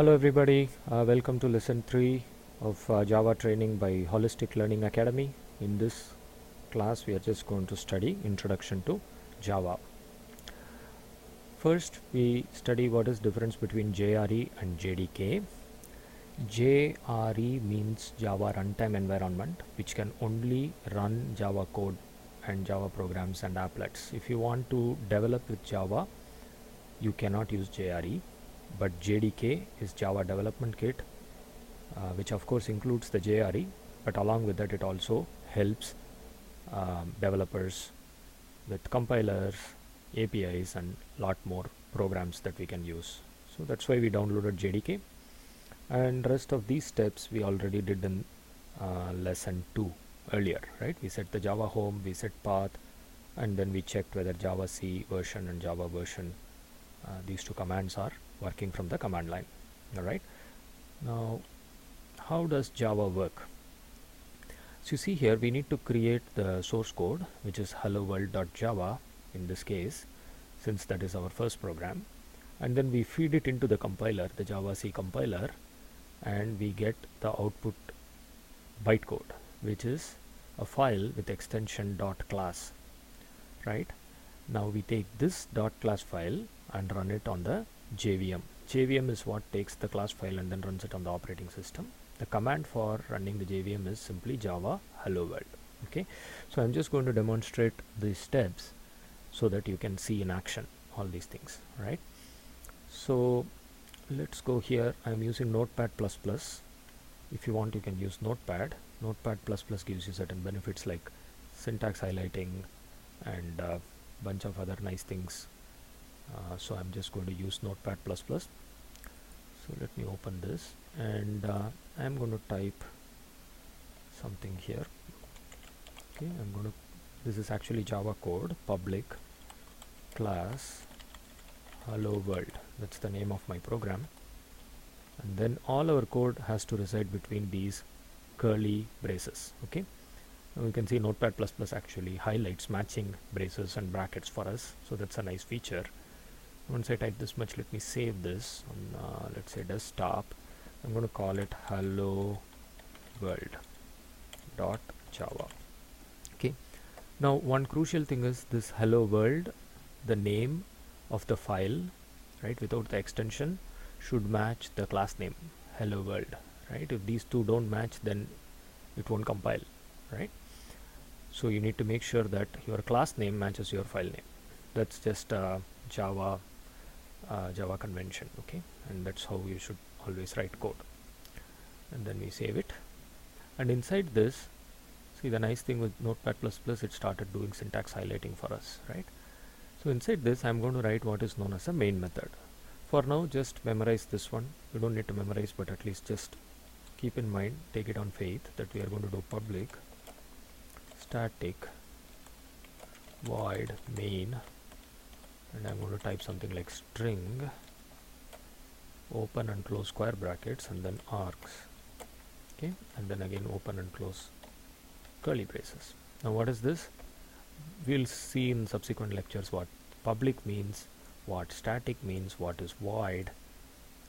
Hello everybody, welcome to lesson 3 of Java training by Holistic Learning Academy. In this class we are just going to study Introduction to Java. First we study what is difference between JRE and JDK. JRE means Java Runtime Environment, which can only run Java code and Java programs and applets. If you want to develop with Java, you cannot use JRE. But JDK is Java Development Kit, which of course includes the JRE, but along with that it also helps developers with compilers, APIs and lot more programs that we can use. So that's why we downloaded JDK, and rest of these steps we already did in lesson 2 earlier, right? We set the Java home, we set path, and then we checked whether Java C version and Java version, these two commands are working from the command line. Alright, now how does Java work? So you see here we need to create the source code, which is hello world.java in this case, since that is our first program, and then we feed it into the compiler, the Java C compiler, and we get the output bytecode, which is a file with extension .class. Right, now we take this .class file and run it on the JVM. JVM is what takes the class file and then runs it on the operating system. The command for running the JVM is simply Java hello world. Okay, so I'm just going to demonstrate these steps so that you can see in action all these things, right? So let's go here. I'm using Notepad++. If you want, you can use Notepad. Notepad++ gives you certain benefits like syntax highlighting and a bunch of other nice things. So I'm just going to use Notepad++. So let me open this, and I'm going to type something here. Okay, this is actually Java code, public class hello world. That's the name of my program, and then all our code has to reside between these curly braces. Okay, now you can see Notepad++ actually highlights matching braces and brackets for us, so that's a nice feature. Once I type this much, let me save this on let's say desktop. I'm going to call it hello world.java. Okay, now one crucial thing is this hello world, the name of the file, right, without the extension, should match the class name hello world, right? If these two don't match, then it won't compile, right? So you need to make sure that your class name matches your file name. That's just Java convention. Okay, and that's how you should always write code. And then we save it, and inside this, see the nice thing with Notepad++, it started doing syntax highlighting for us, right? So inside this I'm going to write what is known as a main method. For now, just memorize this one. You don't need to memorize, but at least just keep in mind, take it on faith, that we are going to do public static void main, and I'm going to type something like string open and close square brackets and then args. Okay, and then again open and close curly braces. Now what is this? We'll see in subsequent lectures what public means, what static means, what is void,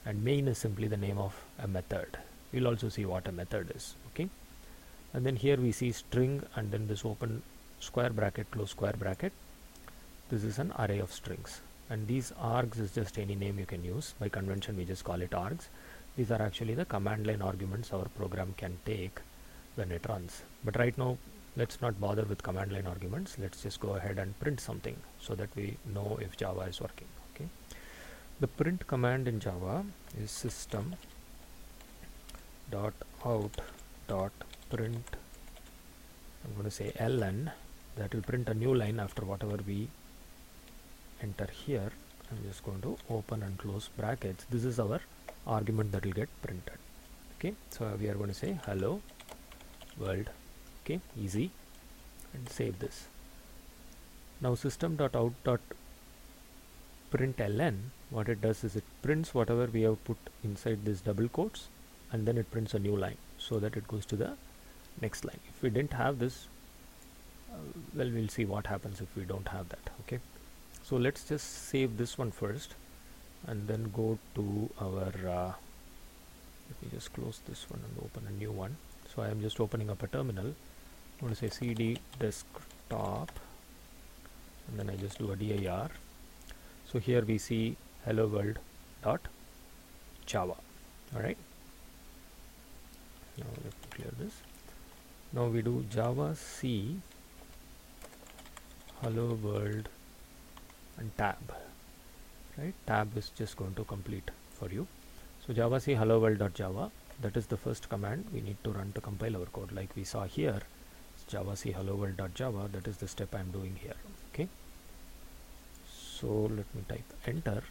and main is simply the name of a method. We'll also see what a method is. Okay, and then here we see string and then this open square bracket close square bracket. This is an array of strings, and these args is just any name you can use. By convention we just call it args. These are actually the command line arguments our program can take when it runs. But right now let's not bother with command line arguments. Let's just go ahead and print something so that we know if Java is working. Okay, the print command in Java is system dot out dot print. I'm going to say ln. That will print a new line after whatever we enter here. I'm just going to open and close brackets. This is our argument that will get printed. Okay, so we are going to say hello world. Okay, easy, and save this. Now system.out.println, what it does is it prints whatever we have put inside this double quotes, and then it prints a new line so that it goes to the next line. If we didn't have this, well, we'll see what happens if we don't have that. Okay, so let's just save this one first and then go to our Let me just close this one and open a new one. So I am just opening up a terminal. I'm going to say cd desktop, and then I just do a dir. So here we see hello world dot java. All right, now let me clear this. Now we do java c hello world and tab, right? Tab is just going to complete for you. So java c hello world dot java, that is the first command we need to run to compile our code. Like we saw here, java c hello world dot java, that is the step I am doing here. Okay, so let me type enter.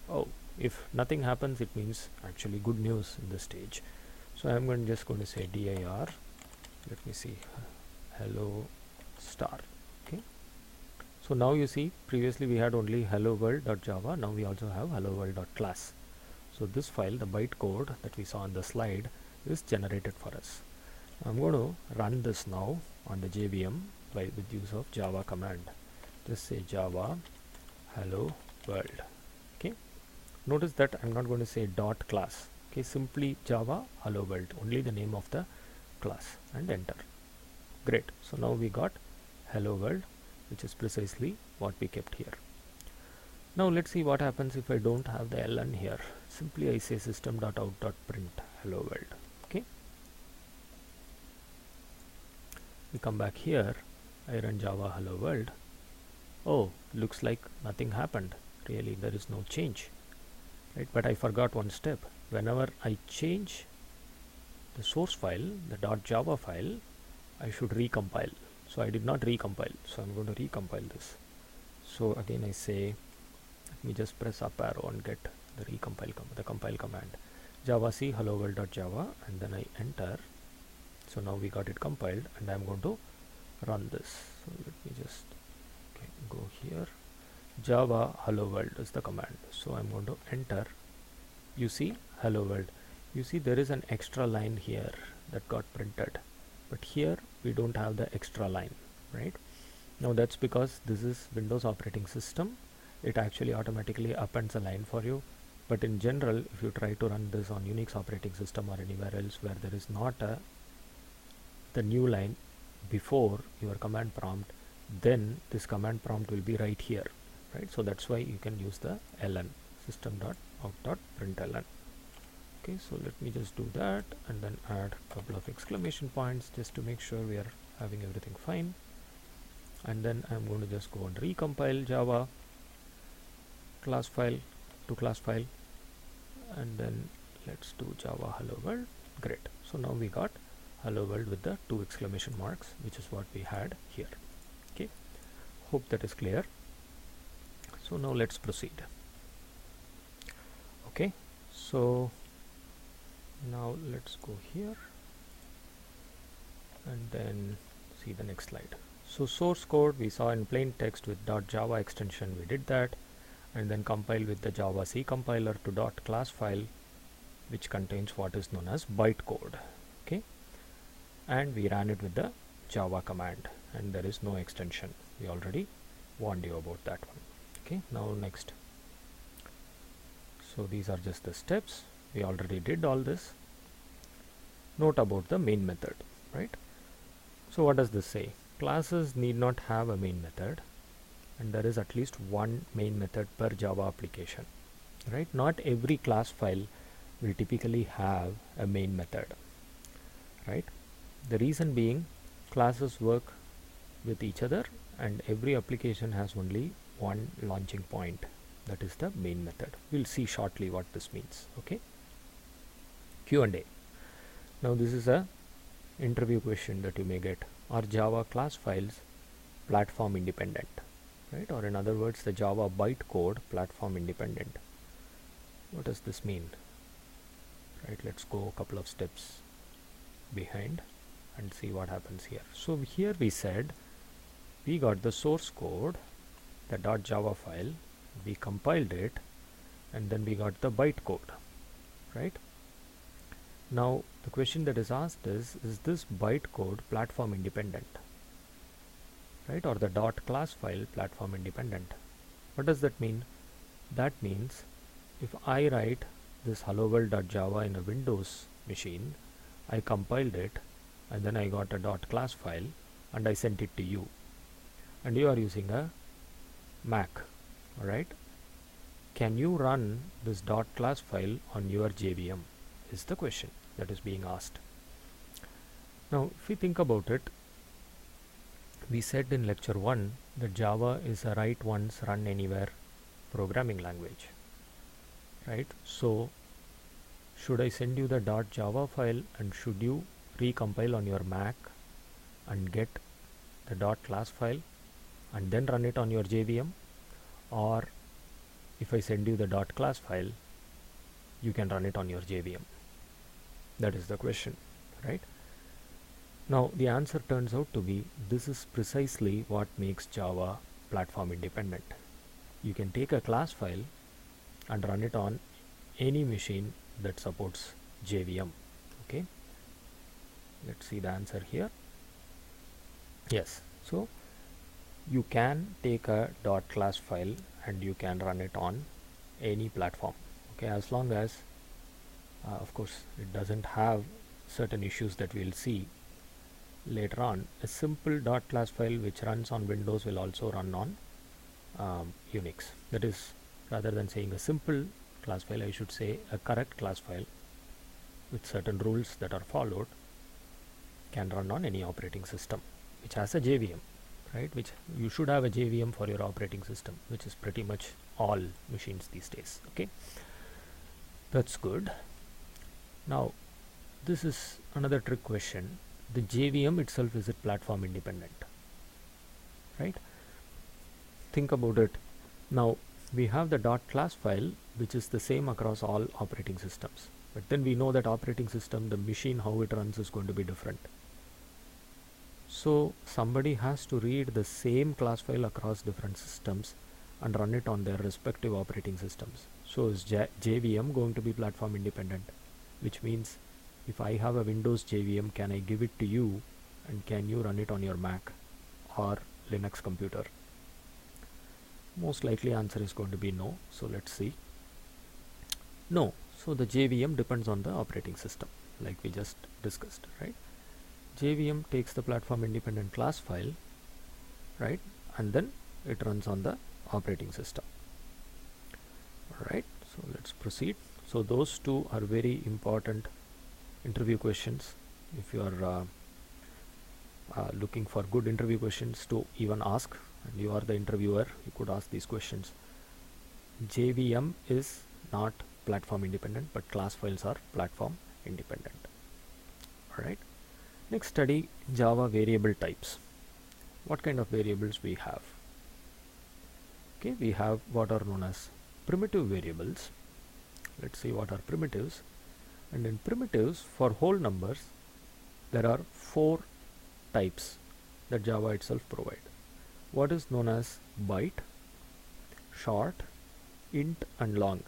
Oh, if nothing happens, it means actually good news in this stage. So I'm just going to say dir, let me see, hello star. Okay, so now you see, previously we had only hello world dot java, now we also have hello world dot class. So this file, the bytecode that we saw on the slide, is generated for us. I'm going to run this now on the JVM with use of java command. Just say java hello world. Okay, notice that I'm not going to say dot class. Okay, simply java hello world, only the name of the class, and enter. Great. So now we got hello world, which is precisely what we kept here. Now let's see what happens if I don't have the ln here. Simply I say system.out.print hello world. Okay, we come back here, I run java hello world. Oh, looks like nothing happened. Really, there is no change, right? But I forgot one step. Whenever I change the source file, the .java file, I should recompile. So I did not recompile, so I'm going to recompile this. So again I say, let me just press up arrow and get the compile command, java c hello world dot java, and then I enter. So now we got it compiled, and I'm going to run this. So let me just go here, java hello world is the command. So I'm going to enter. You see hello world, you see there is an extra line here that got printed, but here we don't have the extra line, right? Now that's because this is Windows operating system. It actually automatically appends a line for you, but in general, if you try to run this on Unix operating system or anywhere else where there is not the new line before your command prompt, then this command prompt will be right here, right? So that's why you can use the ln, system.out.println. Okay, so let me just do that and then add a couple of exclamation points just to make sure we are having everything fine. And then I'm going to just go and recompile java class file to class file, and then let's do java hello world. Great. So now we got hello world with the 2 exclamation marks, which is what we had here. Okay, hope that is clear. So now let's proceed. Okay, so now let's go here and then see the next slide. So source code we saw in plain text with .java extension, we did that, and then compile with the java c compiler to .class file, which contains what is known as bytecode. Okay, and we ran it with the java command, and there is no extension. We already warned you about that one. Okay, now next. So these are just the steps. We already did all this. Note about the main method, right? So what does this say? Classes need not have a main method, and there is at least one main method per Java application, right? Not every class file will typically have a main method, right? The reason being, classes work with each other and every application has only one launching point, that is the main method. We'll see shortly what this means. Okay, Q&A. Now this is a interview question that you may get. Are Java class files platform independent, right? Or in other words, the Java bytecode platform independent. What does this mean? Right, let's go a couple of steps behind and see what happens here. So here we said we got the source code, the .java file, we compiled it, and then we got the bytecode, right? Now the question that is asked is this bytecode platform independent, right? Or the .class file platform independent? What does that mean? That means if I write this hello-world.java in a Windows machine, I compiled it, and then I got a .class file and I sent it to you, and you are using a Mac. Alright, can you run this .class file on your JVM is the question that is being asked. Now if we think about it, we said in lecture 1 that Java is a write once run anywhere programming language, right? So should I send you the .java file, and should you recompile on your Mac and get the .class file and then run it on your JVM? Or if I send you the .class file, you can run it on your JVM? That is the question, right? Now the answer turns out to be, this is precisely what makes Java platform independent. You can take a class file and run it on any machine that supports JVM. Okay, let's see the answer here. Yes, so you can take a .class file and you can run it on any platform, okay, as long as of course it doesn't have certain issues that we'll see later on. A simple .class file which runs on Windows will also run on Unix. That is, rather than saying a simple class file, I should say a correct class file with certain rules that are followed can run on any operating system which has a JVM, right? Which you should have a JVM for your operating system, which is pretty much all machines these days. Okay, that's good. Now this is another trick question. The JVM itself, is it platform independent, right? Think about it. Now we have the .class file which is the same across all operating systems, but then we know that operating system, the machine, how it runs is going to be different. So somebody has to read the same class file across different systems and run it on their respective operating systems. So is JVM going to be platform independent? Which means if I have a Windows JVM, can I give it to you and can you run it on your Mac or Linux computer? Most likely answer is going to be no. So let's see. No. So the JVM depends on the operating system, like we just discussed, right? JVM takes the platform independent class file, right, and then it runs on the operating system. Alright, so let's proceed. So those two are very important interview questions. If you are looking for good interview questions to even ask, and you are the interviewer, you could ask these questions. JVM is not platform independent, but class files are platform independent. Alright, next study Java variable types. What kind of variables we have? Okay, we have what are known as primitive variables. Let's see what are primitives. And in primitives, for whole numbers, there are 4 types that Java itself provide. What is known as byte, short, int and long.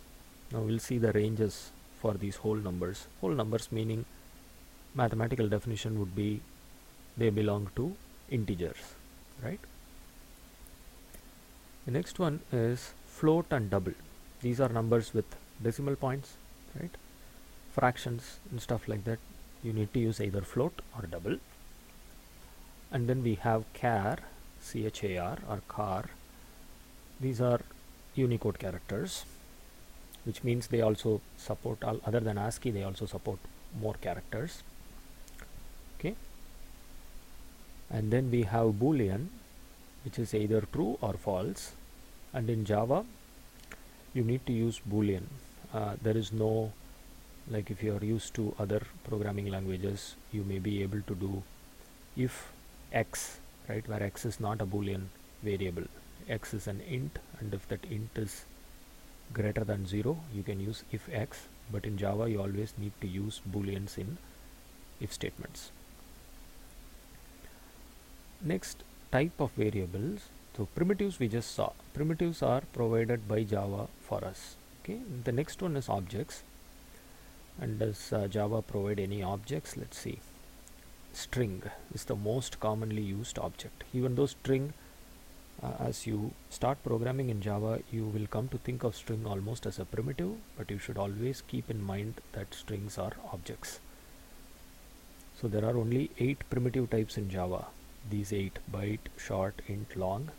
Now we'll see the ranges for these whole numbers. Whole numbers meaning, mathematical definition would be they belong to integers, right? The next one is float and double. These are numbers with decimal points, right? Fractions and stuff like that, you need to use either float or double. And then we have char, C-H-A-R or char. These are Unicode characters, which means they also support, other than ASCII, they also support more characters. Okay, and then we have Boolean, which is either true or false. And in Java you need to use Boolean. There is no, like if you are used to other programming languages, you may be able to do if x, right, where x is not a Boolean variable, x is an int, and if that int is greater than 0, you can use if x. But in Java you always need to use Booleans in if statements. Next type of variables, so primitives we just saw. Primitives are provided by Java for us. Okay, the next one is objects. And does Java provide any objects? Let's see. String is the most commonly used object, even though string As you start programming in Java, you will come to think of string almost as a primitive, but you should always keep in mind that strings are objects. So there are only 8 primitive types in Java. These 8: byte, short, int, long,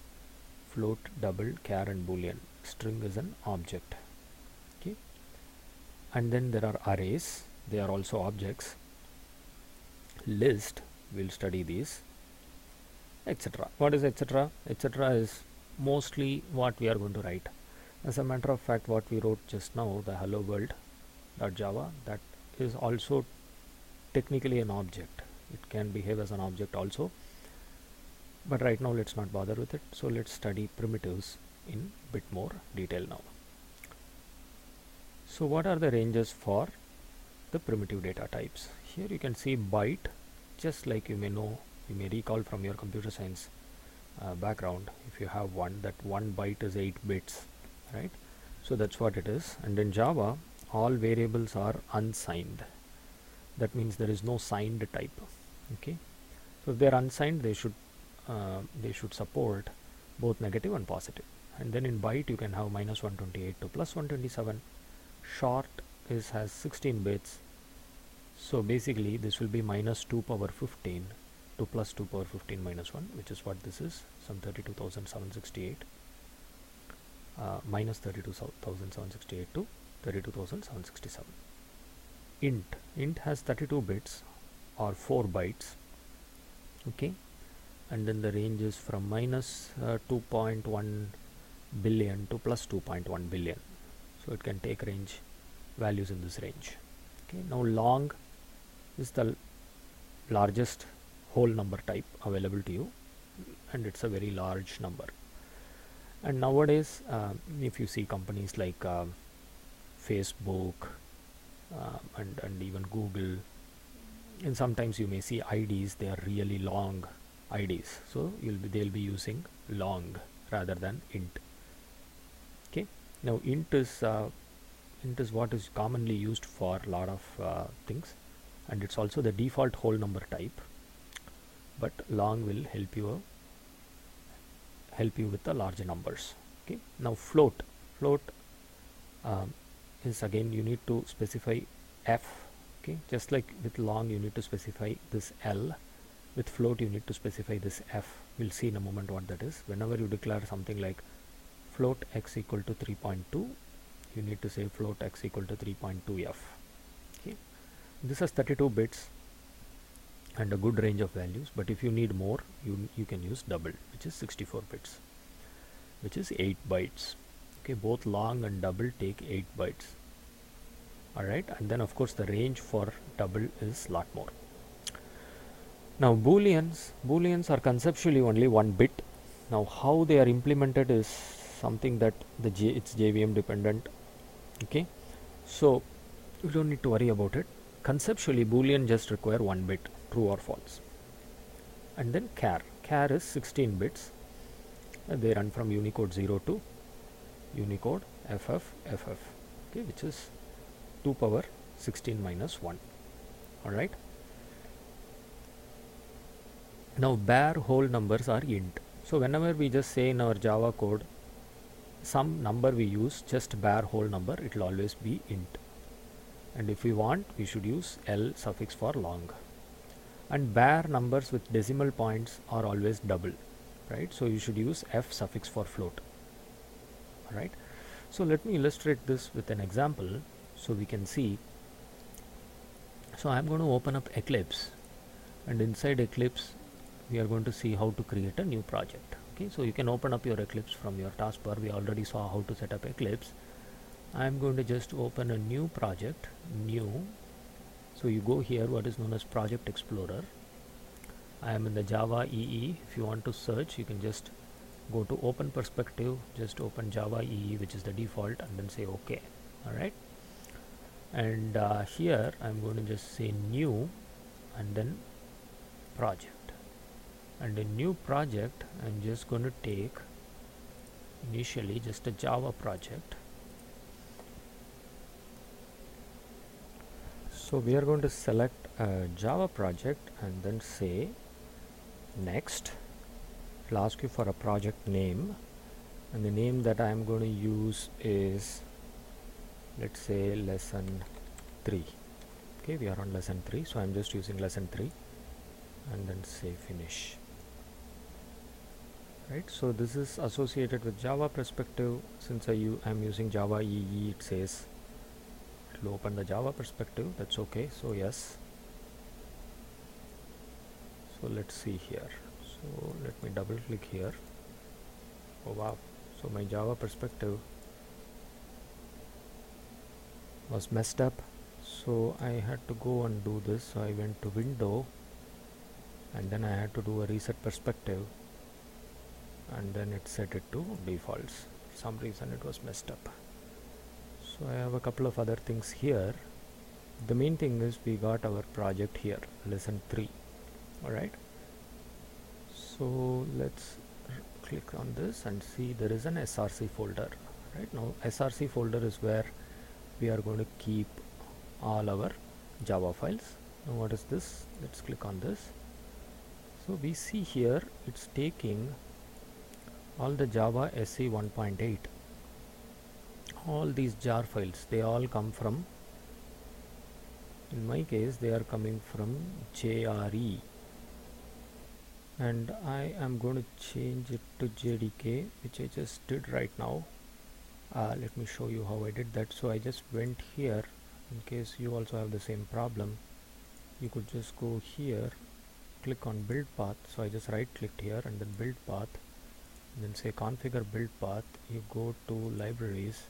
float, double, char and boolean. String is an object. Okay. And then there are arrays, they are also objects. List, we'll study these, etc. What is etc.? Etc. is mostly what we are going to write. As a matter of fact, what we wrote just now, the hello world.java, that is also technically an object. It can behave as an object also, but right now let's not bother with it. So let's study primitives in bit more detail now. So what are the ranges for the primitive data types? Here you can see byte, just like you may recall from your computer science background. If you have one, that 1 byte is 8 bits, right? So that's what it is. And in Java, all variables are unsigned. That means there is no signed type. Okay, so if they are unsigned, they should support both negative and positive. And then in byte you can have -128 to +127. Short has 16 bits, so basically this will be -2 power 15 to +2 power 15 minus 1, which is what this is, some 32,768, minus 32,768 to 32,767. Int has 32 bits or 4 bytes. Okay, and then the range is from -2.1 billion to +2.1 billion, so it can take range values in this range. Okay, now long is the largest whole number type available to you, and it's a very large number. And nowadays if you see companies like Facebook and even Google, and sometimes you may see IDs, they are really long IDs, so they'll be using long rather than int. Okay, now int is what is commonly used for a lot of things, and it's also the default whole number type, but long will help you with the larger numbers. Okay, now float is, again, you need to specify f. Okay, just like with long you need to specify this L, with float you need to specify this f. We'll see in a moment what that is. Whenever you declare something like float x equal to 3.2, you need to say float x equal to 3.2f. Okay, this has 32 bits and a good range of values, but if you need more, you can use double, which is 64 bits, which is 8 bytes. Okay, both long and double take 8 bytes. Alright, and then of course the range for double is lot more. Now booleans are conceptually only 1 bit. Now how they are implemented is something that it's JVM dependent. Okay, so you don't need to worry about it. Conceptually boolean just require 1 bit, true or false. And then char is 16 bits. They run from Unicode 0 to Unicode FF, okay, which is 2 power 16 minus 1. Alright, now bare whole numbers are int. So whenever we just say in our Java code some number we use just bare whole number, it will always be int. And if we want, we should use L suffix for long. And bare numbers with decimal points are always double, right? So you should use F suffix for float. Alright, so let me illustrate this with an example so we can see. So I'm going to open up Eclipse, and inside Eclipse we are going to see how to create a new project. Okay, so you can open up your Eclipse from your taskbar. We already saw how to set up Eclipse. I'm going to just open a new project, new. So you go here, what is known as Project Explorer. I am in the Java EE. If you want to search, you can just go to Open Perspective, just open Java EE, which is the default, and then say OK. Alright, and here I'm going to just say new and then project, and in new project I'm just going to take initially just a Java project. So we are going to select a Java project and then say next, will ask you for a project name, and the name that I am going to use is, let's say, lesson 3. Okay, we are on lesson 3, so I'm just using lesson 3, and then say finish. Right, so this is associated with Java perspective. Since I'm using Java EE, it says it will open the Java perspective. That's okay. So yes. So let's see here. So let me double click here. Oh wow, so my Java perspective was messed up, so I had to go and do this. So I went to window, and then I had to do a reset perspective, and then it set it to defaults. For some reason it was messed up. So I have a couple of other things here. The main thing is we got our project here, lesson 3. Alright, so let's click on this and see there is an src folder. Right now src folder is where we are going to keep all our Java files. Now what is this? Let's click on this. So we see here it's taking all the Java SE 1.8. All these jar files, they all come from, in my case they are coming from JRE, and I am going to change it to JDK, which I just did right now. Let me show you how I did that. So I just went here. In case you also have the same problem, you could just go here, click on build path. So I just right clicked here and then build path, and then say configure build path. You go to libraries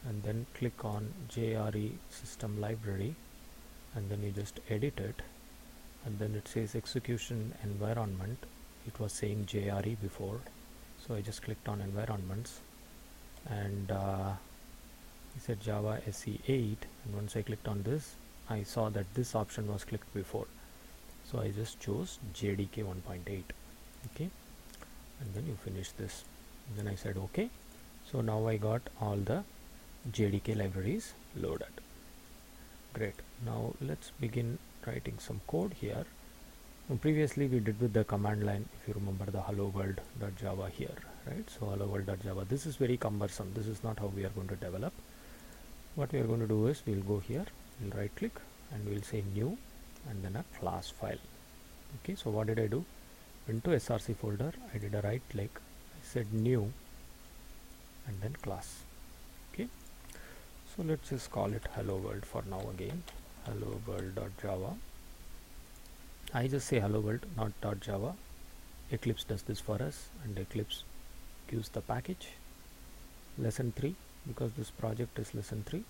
and then click on JRE system library, and then you just edit it, and then it says execution environment. It was saying JRE before, so I just clicked on environments, and it said Java SE8, and once I clicked on this, I saw that this option was clicked before, so I just chose JDK 1.8. okay, and then you finish this, and then I said okay. So now I got all the JDK libraries loaded. Great. Now let's begin writing some code here. Now previously we did with the command line, if you remember, the hello world.java here, right? So hello world.java, this is very cumbersome. This is not how we are going to develop. What we are going to do is we'll go here, we'll right click, and we'll say new, and then a class file. Okay, so what did I do? Into src folder, I did a right click, I said new, and then class. Okay, so let's just call it hello world for now. Again, hello world.java. I just say hello world, not .java. Eclipse does this for us, and Eclipse gives the package lesson 3, because this project is lesson 3,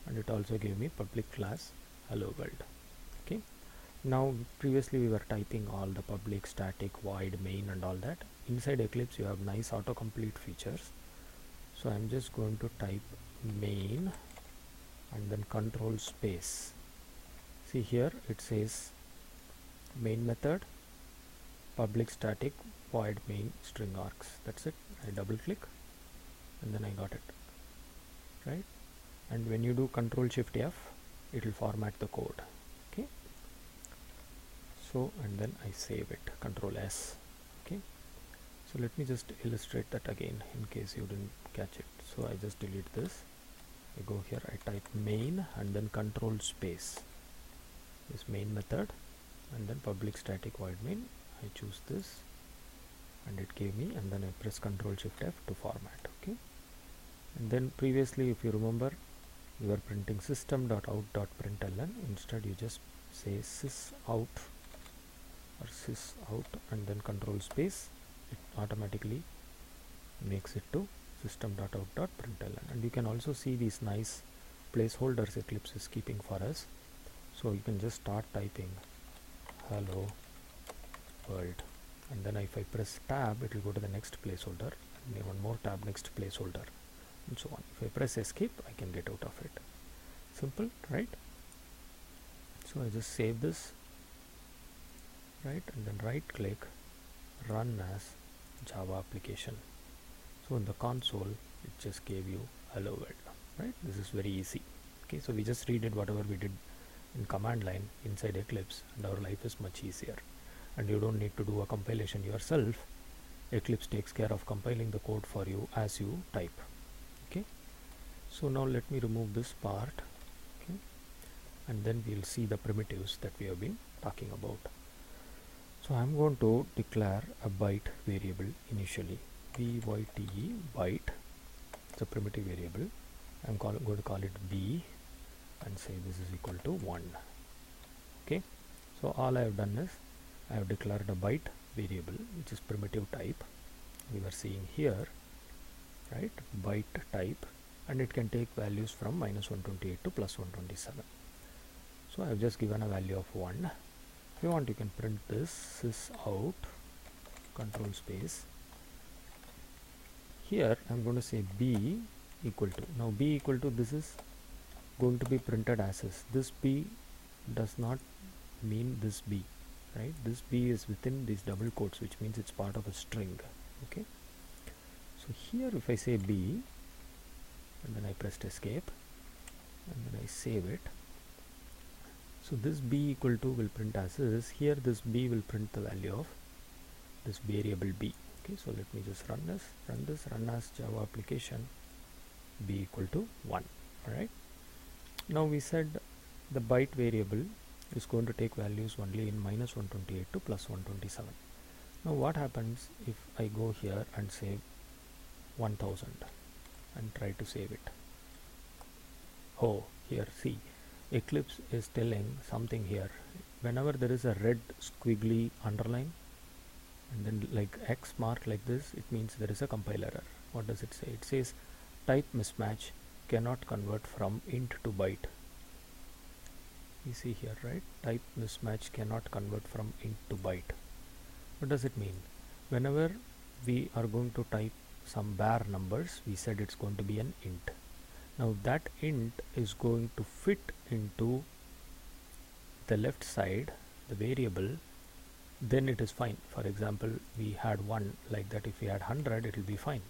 and it also gave me public class hello world. Okay, now previously we were typing all the public, static, void, main and all that. Inside Eclipse you have nice autocomplete features, so I'm just going to type main and then control space. See here it says main method, public, static, void, main, string args. That's it. I double click, and then I got it, right? And when you do Control Shift F, it will format the code. Okay, so and then I save it, Control S. Okay, so let me just illustrate that again in case you didn't catch it. So I just delete this, I go here, I type main and then control space, this main method, and then public, static, void, main. I choose this, and it gave me, and then I press Control Shift F to format. Okay, and then previously, if you remember, you were printing system.out.println. Instead you just say sysout or sysout and then control space. It automatically makes it to system.out.println, and you can also see these nice placeholders Eclipse is keeping for us. So you can just start typing hello world, and then if I press tab, it will go to the next placeholder, and one more tab, next placeholder, and so on. If I press escape, I can get out of it. Simple, right? So I just save this, right, and then right click, run as Java application. So in the console it just gave you hello world, right? This is very easy. Okay, so we just redid whatever we did in command line inside Eclipse, and our life is much easier, and you don't need to do a compilation yourself. Eclipse takes care of compiling the code for you as you type. Okay, so now let me remove this part. Okay, and then we'll see the primitives that we have been talking about. So I'm going to declare a byte variable initially, byte byte. It's a primitive variable. I'm going to call it b and say this is equal to 1. Okay, so all I have done is I have declared a byte variable which is primitive type. We were seeing here, right, byte type, and it can take values from -128 to +127. So I have just given a value of 1. If you want, you can print this out, control space. Here I'm going to say b equal to, now b equal to, this is going to be printed as is. This b does not mean this b, right? This b is within these double quotes, which means it's part of a string. Okay, so here if I say b and then I pressed escape and then I save it, so this b equal to will print as is. Here this b will print the value of this variable b. Okay, so let me just run as Java application b equal to 1. Alright, now we said the byte variable is going to take values only in -128 to +127. Now what happens if I go here and say 1000 and try to save it? Oh, here see, Eclipse is telling something here. Whenever there is a red squiggly underline and then like X mark like this, it means there is a compile error. What does it say? It says type mismatch, cannot convert from int to byte. You see here, right? Type mismatch cannot convert from int to byte. What does it mean? Whenever we are going to type some bare numbers, we said it's going to be an int. Now that int is going to fit into the left side, the variable, then it is fine. For example, we had 1, like that. If we had 100, it will be fine.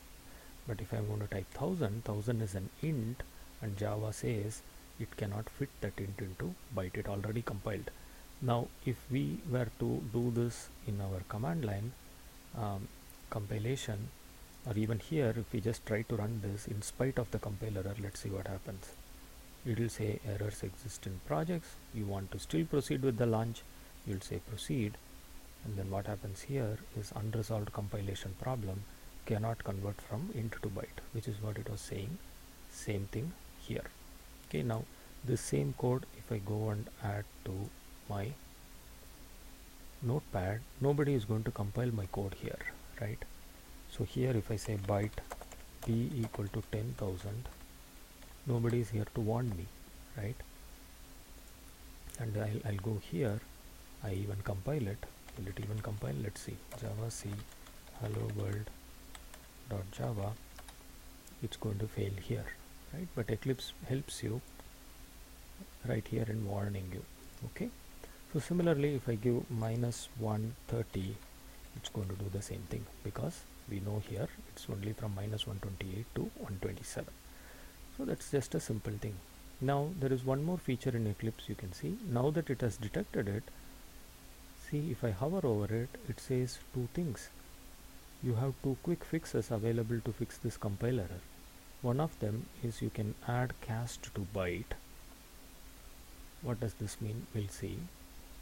But if I'm going to type 1000 is an int, and Java says it cannot fit that int into byte, it already compiled. Now if we were to do this in our command line compilation, or even here if we just try to run this in spite of the compile error, let's see what happens. It will say errors exist in projects, you want to still proceed with the launch, you'll say proceed, and then what happens here is unresolved compilation problem, cannot convert from int to byte, which is what it was saying. Same thing here. Okay, now this same code, if I go and add to my notepad, nobody is going to compile my code here, right? So here if I say byte b equal to 10,000, nobody is here to warn me, right? And I'll go here, I even compile it. Will it even compile? Let's see. Java C hello world .java, it's going to fail here, right? But Eclipse helps you right here in warning you. Okay, so similarly if I give -130, it's going to do the same thing, because we know here it's only from -128 to 127. So that's just a simple thing. Now there is one more feature in Eclipse. You can see now that it has detected it. See, if I hover over it, it says two things. You have two quick fixes available to fix this compile error. One of them is you can add cast to byte. What does this mean? We'll see.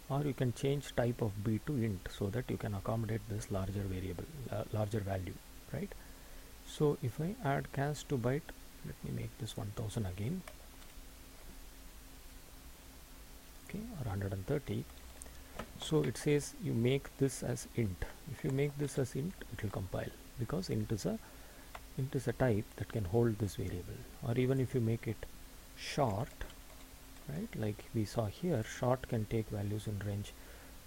Or you can change type of b to int so that you can accommodate this larger variable, larger value, right? So if I add cast to byte, let me make this 1000 again, okay, or 130. So it says you make this as int. If you make this as int, it will compile, because int is a type that can hold this variable. Or even if you make it short, right, like we saw here, short can take values in range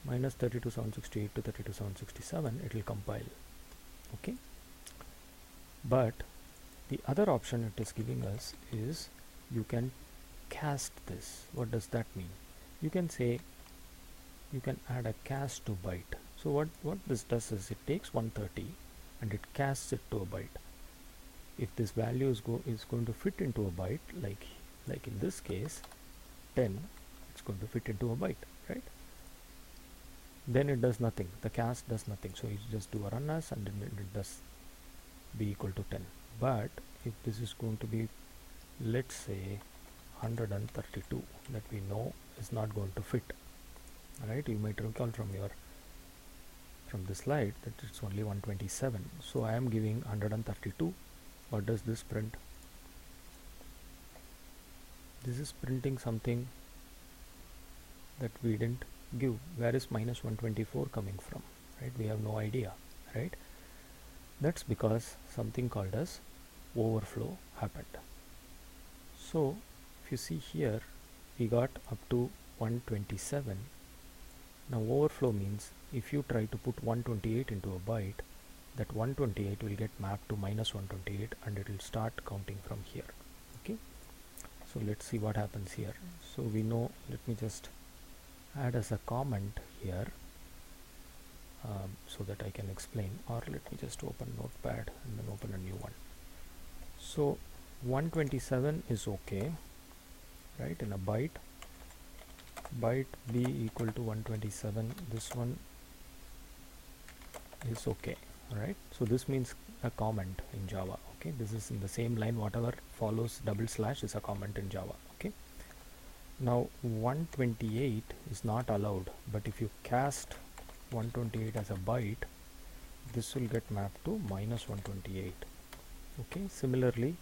-32768 to 32767, it will compile. Okay, but the other option it is giving us is you can cast this. What does that mean? You can say you can add a cast to byte. So what this does is it takes 130 and it casts it to a byte. If this value is going to fit into a byte, like in this case 10, it's going to fit into a byte, right? then it does nothing, the cast does nothing, so you just do a run as and then it does be equal to 10. But if this is going to be, let's say, 132, that we know is not going to fit, right? You might recall from this slide that it's only 127, so I am giving 132. What does this print? This is printing something that we didn't give. Where is minus 124 coming from, right? We have no idea, right? That's because something called as overflow happened. So if you see here, we got up to 127. Now overflow means if you try to put 128 into a byte, that 128 will get mapped to minus 128 and it will start counting from here. Okay, so let's see what happens here. So we know, let me just add as a comment here so that I can explain, or let me just open Notepad and then open a new one. So 127 is okay, right? In a byte b equal to 127, this one is okay, right? So this means a comment in Java. Okay, this is in the same line, whatever follows double slash is a comment in Java. Okay, now 128 is not allowed, but if you cast 128 as a byte, this will get mapped to minus 128. Okay, similarly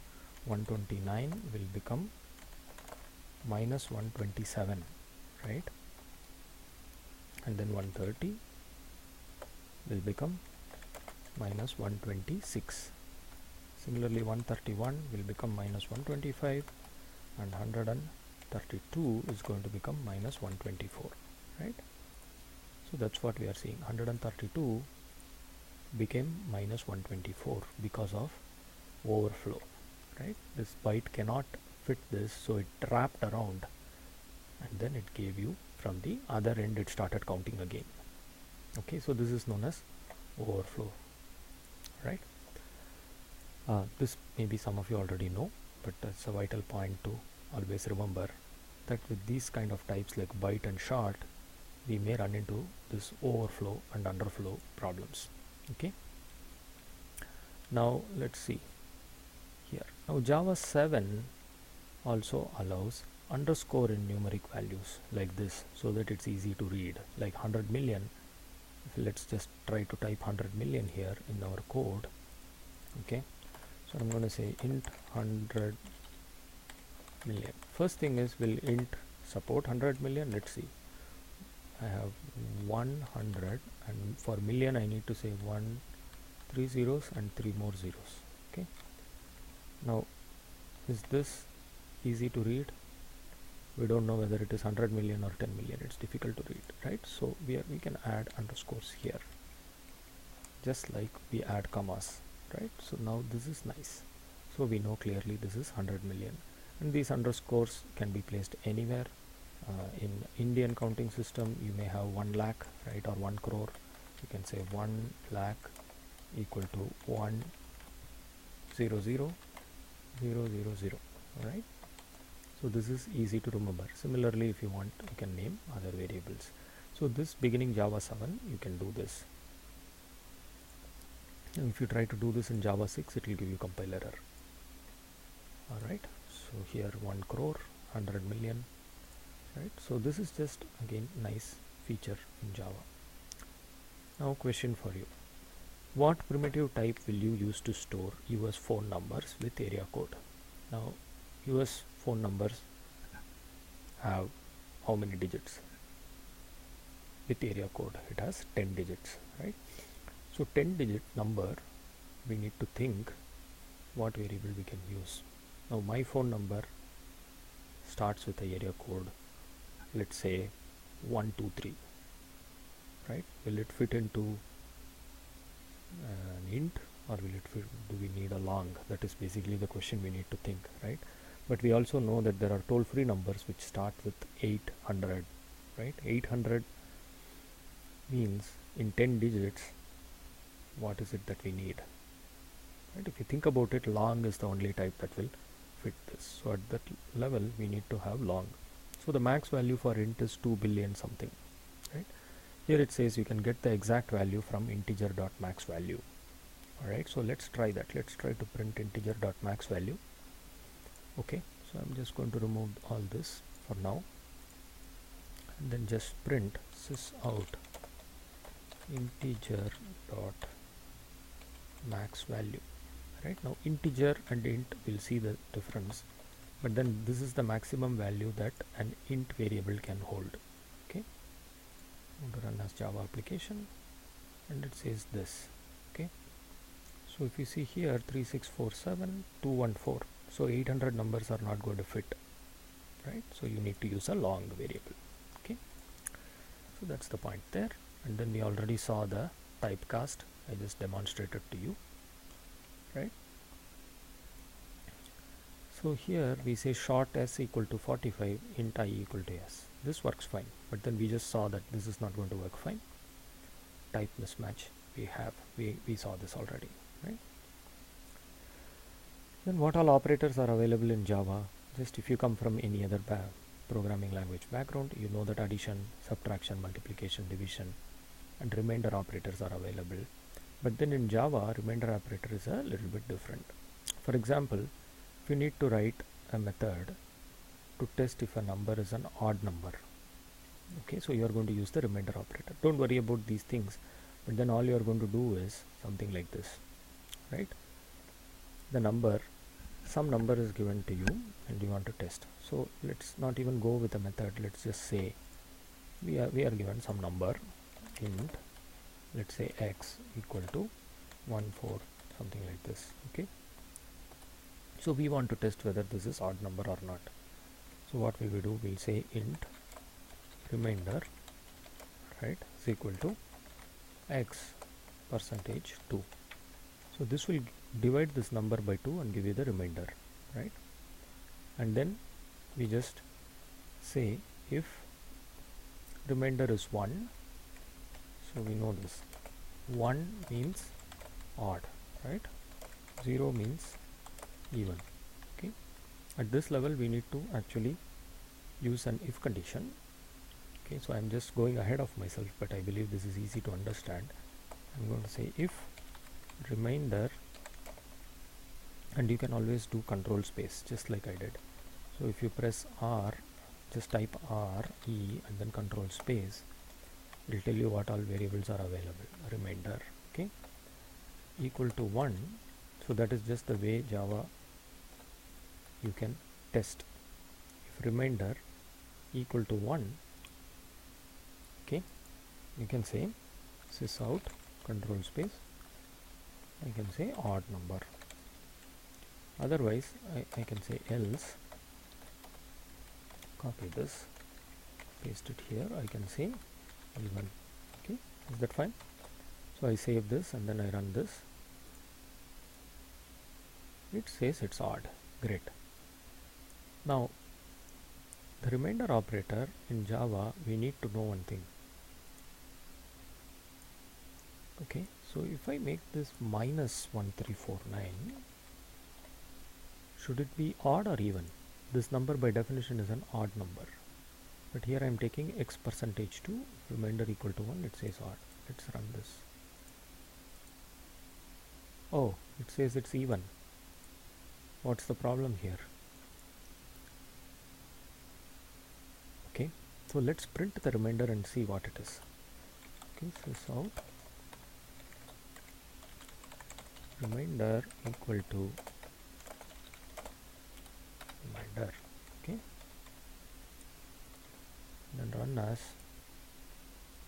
129 will become minus 127, right? And then 130 will become minus 126. Similarly 131 will become minus 125, and 132 is going to become minus 124, right? So that's what we are seeing. 132 became minus 124 because of overflow, right? This byte cannot fit this, so it wrapped around and then it gave you from the other end, it started counting again. Okay, so this is known as overflow, right? This maybe some of you already know, but that's a vital point to always remember, that with these kind of types like byte and short, we may run into this overflow and underflow problems. Okay, now let's see here. Now Java 7 also allows underscore in numeric values like this, so that it's easy to read, like 100 million. Let's just try to type 100 million here in our code. Okay, so I'm going to say int 100 million. First thing is, will int support 100 million? Let's see. I have 100, and for million I need to say 3 zeros and 3 more zeros. Okay, now is this easy to read? We don't know whether it is 100 million or 10 million. It's difficult to read, right? So we can add underscores here, just like we add commas, right? So now this is nice. So we know clearly this is 100 million, and these underscores can be placed anywhere. In Indian counting system, you may have 1 lakh, right, or 1 crore. You can say 1 lakh equal to 1 0 0 0 0 0, right? So this is easy to remember. Similarly, if you want, you can name other variables. So this beginning Java 7, you can do this. And if you try to do this in Java 6, it will give you compile error. Alright, so here 1 crore, 100 million, right? So this is just again nice feature in Java. Now question for you. What primitive type will you use to store US phone numbers with area code? Now US phone numbers have how many digits? With area code it has 10 digits, right? So 10 digit number, we need to think what variable we can use. Now my phone number starts with the area code, let's say 123, right? Will it fit into an int, or will it fit, do we need a long? That is basically the question we need to think, right? But we also know that there are toll-free numbers which start with 800, right? 800 means in 10 digits, what is it that we need, right? If you think about it, long is the only type that will fit this. So at that level, we need to have long. So the max value for int is 2 billion something, right? Here it says you can get the exact value from integer.maxValue. Alright, so let's try that. Let's try to print integer.maxValue. Okay, so I'm just going to remove all this for now, and then just print sysout integer.maxValue. Right, now integer and int, will see the difference, but then this is the maximum value that an int variable can hold. Okay, I'm going to run as Java application, and it says this. Okay, so if you see here 3647 214, so 800 numbers are not going to fit, right? So you need to use a long variable. Okay, so that's the point there. And then we already saw the typecast. I just demonstrated to you, right? So here we say short s equal to 45, int I equal to s. This works fine, but then we just saw that this is not going to work fine. Type mismatch we saw this already, right? Then what all operators are available in Java? Just if you come from any other programming language background, you know that addition, subtraction, multiplication, division, and remainder operators are available. But then in Java, remainder operator is a little bit different. For example, if you need to write a method to test if a number is an odd number, okay, so you are going to use the remainder operator. Don't worry about these things, but then all you are going to do is something like this, right? The number, some number is given to you and you want to test. So let's not even go with a method. Let's just say we are given some number, int, let's say x equal to 14, something like this. Okay, so we want to test whether this is odd number or not. So what will we do? We'll say int remainder, right, is equal to x percentage 2. So this will divide this number by 2 and give you the remainder, right? And then we just say if remainder is 1, so we know this 1 means odd, right? 0 means even. Okay, at this level we need to actually use an if condition. Okay, so I'm just going ahead of myself, but I believe this is easy to understand. I'm going to say if remainder, and you can always do control space just like I did. So if you press R, just type R, E, and then control space, it will tell you what all variables are available. Remainder, okay, equal to 1. So that is just the way Java you can test. If remainder equal to 1, okay, you can say sysout control space, I can say odd number. Otherwise I can say else, copy this, paste it here, I can say even. Okay, is that fine? So I save this and then I run this. It says it's odd. Great. Now the remainder operator in Java, we need to know one thing. Okay, so if I make this minus 1349, should it be odd or even? This number by definition is an odd number, but here I am taking x percentage 2, remainder equal to 1, it says odd. Let's run this. Oh, it says it's even. What's the problem here? Okay, so let's print the remainder and see what it is. Okay, sysout remainder equal to remainder. Okay, then run as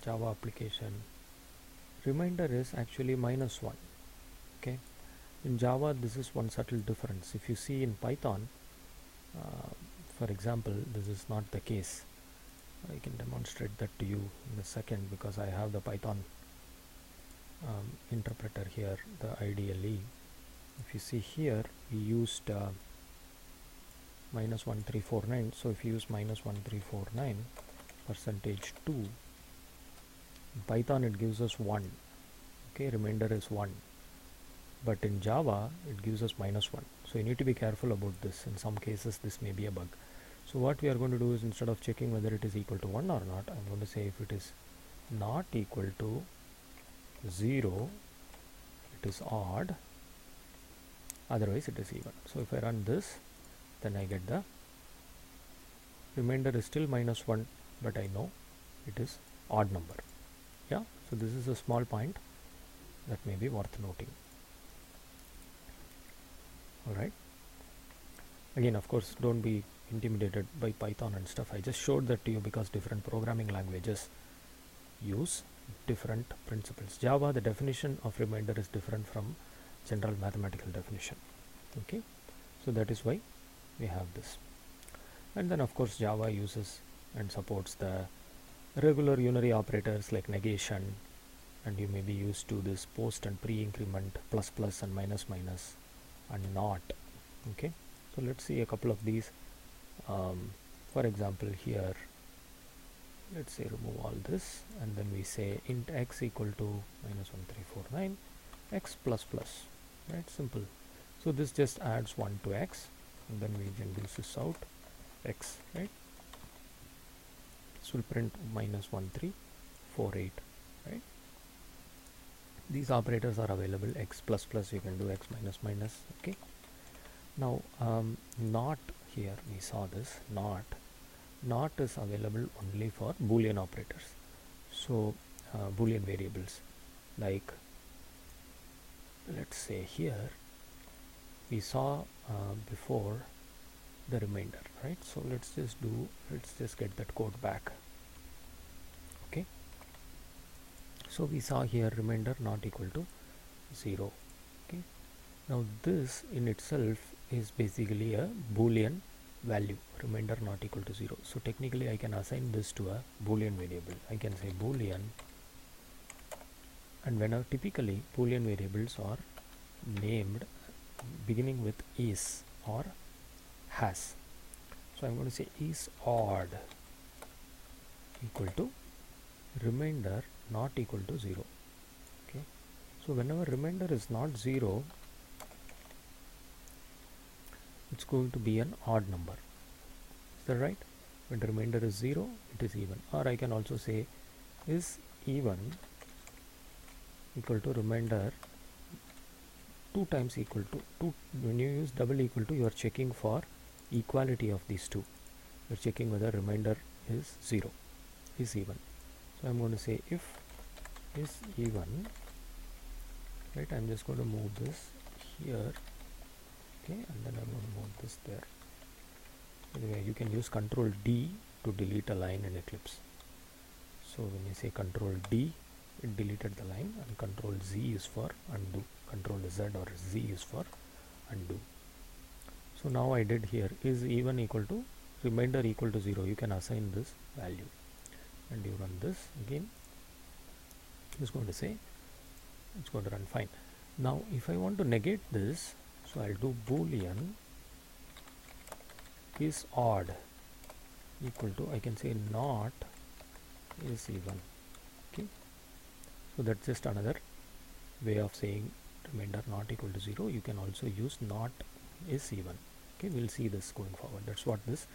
Java application. Remainder is actually minus 1. Okay, in Java this is one subtle difference. If you see in Python, for example, this is not the case. I can demonstrate that to you in a second because I have the Python interpreter here, the IDLE. If you see here, we used minus 1349. So if you use minus 1349 percentage 2, in Python it gives us 1. Okay, remainder is 1. But in Java it gives us minus 1. So you need to be careful about this. In some cases this may be a bug. So what we are going to do is, instead of checking whether it is equal to 1 or not, I'm going to say if it is not equal to 0, it is odd, otherwise it is even. So if I run this, then I get the remainder is still -1, but I know it is odd number. Yeah, so this is a small point that may be worth noting. Alright, again, of course, don't be intimidated by Python and stuff. I just showed that to you because different programming languages use different principles. Java, the definition of remainder is different from general mathematical definition. Okay, so that is why we have this. And then of course Java uses and supports the regular unary operators like negation, and you may be used to this post and pre-increment, plus plus and minus minus, and not. Okay, so let's see a couple of these. For example, here let's say remove all this, and then we say int x equal to -1349 x plus plus, right? Simple. So this just adds 1 to x, and then we reduce this out x, right? This will print -1348, right? These operators are available. X plus plus, you can do x minus minus. Okay, now not, here we saw this not is available only for Boolean operators. So Boolean variables, like let's say here we saw before the remainder, right? So let's just get that code back. Okay, so we saw here remainder not equal to 0. Okay, now this in itself is basically a Boolean value, remainder not equal to 0. So technically I can assign this to a Boolean variable. I can say Boolean, and whenever typically Boolean variables are named beginning with is or has. So I'm going to say is odd equal to remainder not equal to 0. Okay, so whenever remainder is not 0, it's going to be an odd number. Is that right? When the remainder is 0, it is even. Or I can also say is even equal to remainder 2 times equal to 2. When you use double equal to, you are checking for equality of these two. You are checking whether remainder is 0, is even. So I'm going to say if is even, right? I'm just going to move this here. Okay, and then I'm going to move this there. Anyway, you can use Control D to delete a line in Eclipse. So when you say Control D, it deleted the line, and Control Z is for undo. Control Z or Z is for undo. So now I did here is even equal to remainder equal to 0. You can assign this value, and you run this again. It's going to say it's going to run fine. Now if I want to negate this, so I'll do Boolean is odd equal to, I can say not is even. Okay, so that's just another way of saying remainder not equal to 0. You can also use not is even. Okay, we'll see this going forward. That's what this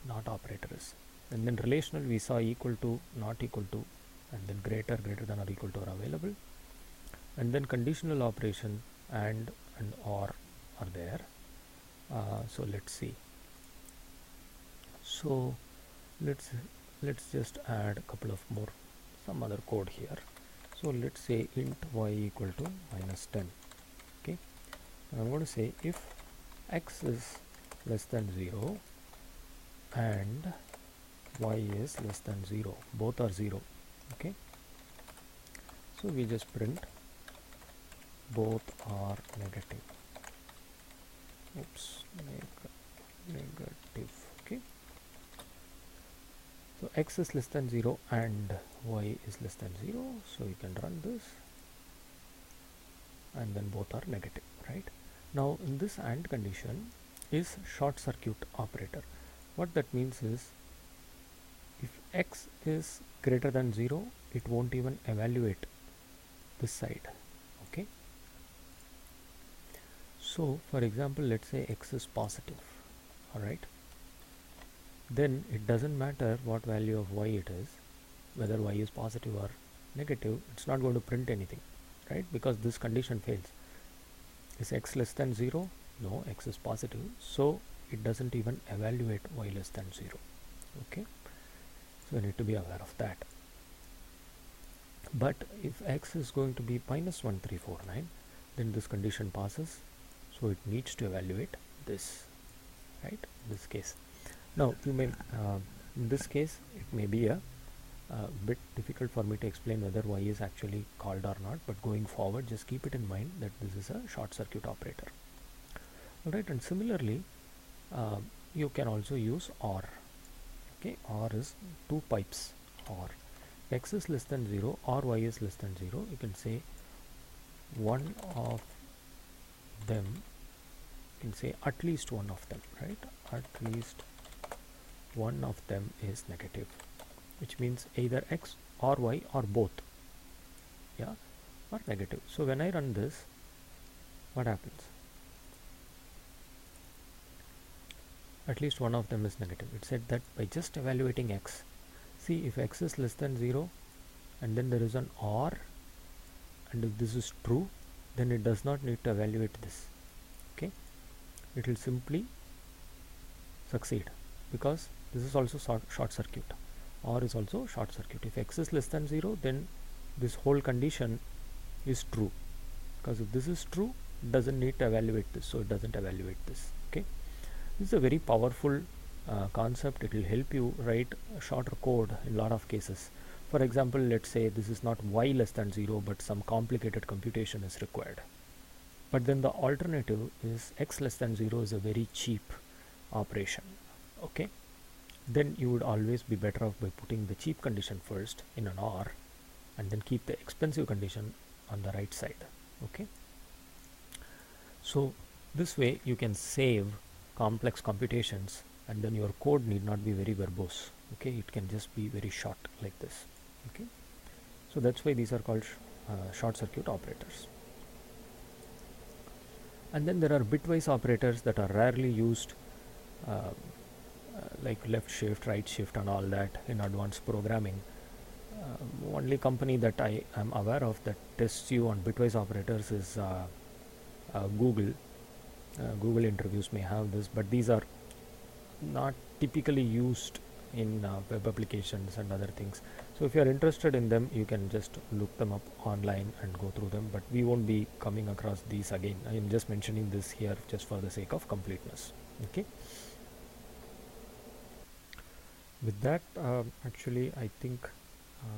not operator is. And then relational, we saw equal to, not equal to, and then greater than or equal to are available. And then conditional operation and or are there. So let's see. So let's just add a couple of more, some other code here. So let's say int y equal to -10. Okay, and I'm going to say if x is less than 0 and y is less than 0, both are 0. Okay, so we just print both are negative. Oops, negative. Okay, so x is less than 0 and y is less than 0, so you can run this, and then both are negative, right? Now in this AND condition is short circuit operator. What that means is if x is greater than 0, it won't even evaluate this side. Okay, so for example, let's say x is positive. All right, then it doesn't matter what value of y it is, whether y is positive or negative, it's not going to print anything, right? Because this condition fails. Is x less than 0? No, x is positive, so it doesn't even evaluate y less than 0. Okay, so we need to be aware of that. But if x is going to be minus 1349, then this condition passes, so it needs to evaluate this, right? This case. Now you may in this case it may be a bit difficult for me to explain whether y is actually called or not, but going forward just keep it in mind that this is a short circuit operator. Alright, and similarly you can also use OR. Okay, OR is two pipes. OR x is less than 0 or y is less than 0, you can say one of them, you can say at least one of them, right? At least one of them is negative, which means either x or y or both, yeah, are negative. So when I run this, what happens? At least one of them is negative. It said that by just evaluating x, see, if x is less than 0 and then there is an OR, and if this is true, then it does not need to evaluate this. Okay, it will simply succeed because this is also short circuit. OR is also short circuit. If x is less than 0, then this whole condition is true, because if this is true, it doesn't need to evaluate this, so it doesn't evaluate this. Okay, this is a very powerful concept. It will help you write shorter code in a lot of cases. For example, let's say this is not y less than 0, but some complicated computation is required. But then the alternative is x less than 0 is a very cheap operation. Okay, then you would always be better off by putting the cheap condition first in an OR and then keep the expensive condition on the right side. Okay, so this way you can save complex computations, and then your code need not be very verbose. Okay, it can just be very short like this. Okay, so that's why these are called short circuit operators. And then there are bitwise operators that are rarely used, like left shift, right shift and all that in advanced programming. Only company that I am aware of that tests you on bitwise operators is Google. Google interviews may have this, but these are not typically used in web applications and other things. So if you are interested in them, you can just look them up online and go through them, but we won't be coming across these again. I am just mentioning this here just for the sake of completeness. Okay, with that actually I think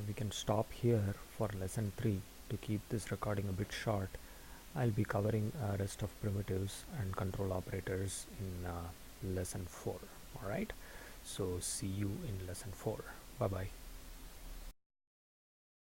we can stop here for lesson 3 to keep this recording a bit short. I'll be covering rest of primitives and control operators in lesson 4. Alright, so see you in lesson 4. Bye bye.